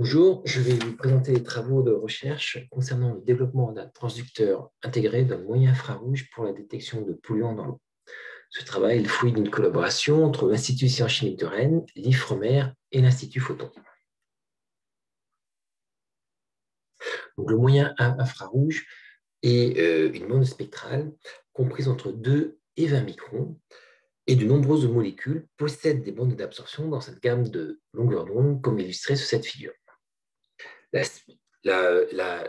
Bonjour, je vais vous présenter les travaux de recherche concernant le développement d'un transducteur intégré d'un moyen infrarouge pour la détection de polluants dans l'eau. Ce travail est le fruit d'une collaboration entre l'Institut de sciences chimiques de Rennes, l'IFREMER et l'Institut Photon. Donc, le moyen infrarouge est une bande spectrale comprise entre 2 et 20 microns, et de nombreuses molécules possèdent des bandes d'absorption dans cette gamme de longueur d'onde, comme illustré sur cette figure. La,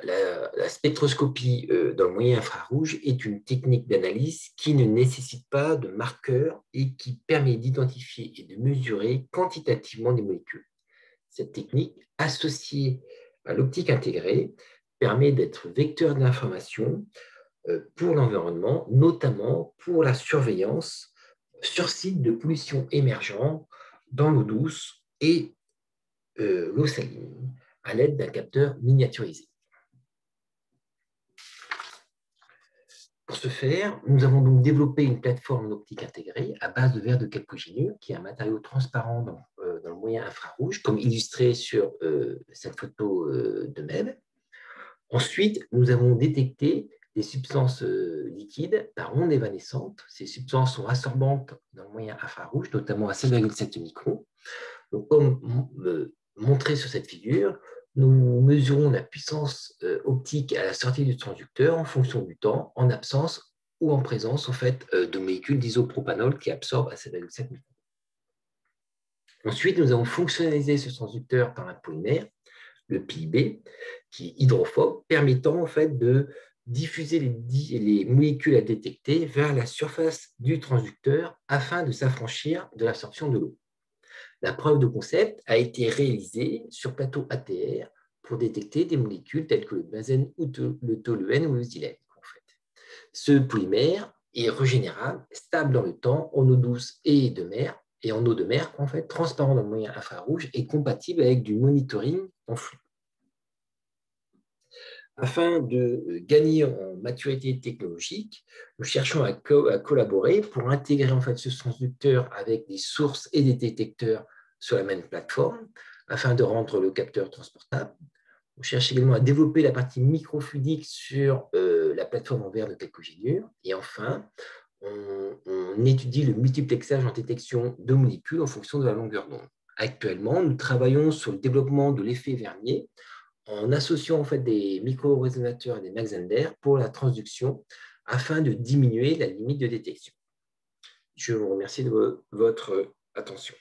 la spectroscopie dans le moyen infrarouge est une technique d'analyse qui ne nécessite pas de marqueurs et qui permet d'identifier et de mesurer quantitativement des molécules. Cette technique, associée à l'optique intégrée, permet d'être vecteur d'information pour l'environnement, notamment pour la surveillance sur site de pollution émergente dans l'eau douce et l'eau saline, à l'aide d'un capteur miniaturisé. Pour ce faire, nous avons donc développé une plateforme optique intégrée à base de verre de chalcogénure, qui est un matériau transparent dans le moyen infrarouge, comme illustré sur cette photo de MEB. Ensuite, nous avons détecté des substances liquides par ondes évanescentes. Ces substances sont absorbantes dans le moyen infrarouge, notamment à 7,7 microns. Donc, comme montré sur cette figure, nous mesurons la puissance optique à la sortie du transducteur en fonction du temps, en absence ou en présence en fait, de molécules d'isopropanol qui absorbent à 7,7 microns. Ensuite, nous avons fonctionnalisé ce transducteur par un polymère, le PIB, qui est hydrophobe, permettant en fait, de diffuser les molécules à détecter vers la surface du transducteur afin de s'affranchir de l'absorption de l'eau. La preuve de concept a été réalisée sur plateau ATR pour détecter des molécules telles que le benzène ou le toluène ou le xylène. En fait. Ce polymère est régénérable, stable dans le temps, en eau douce et de mer, et en eau de mer, en fait, transparent dans le moyen infrarouge et compatible avec du monitoring en flux. Afin de gagner en maturité technologique, nous cherchons à collaborer pour intégrer en fait, ce transducteur avec des sources et des détecteurs sur la même plateforme, afin de rendre le capteur transportable. On cherche également à développer la partie microfluidique sur la plateforme en verre de chalcogénure. Et enfin, on étudie le multiplexage en détection de molécules en fonction de la longueur d'onde. Actuellement, nous travaillons sur le développement de l'effet Vernier, en associant en fait des micro-résonateurs et des Mach-Zehnder pour la transduction afin de diminuer la limite de détection. Je vous remercie de votre attention.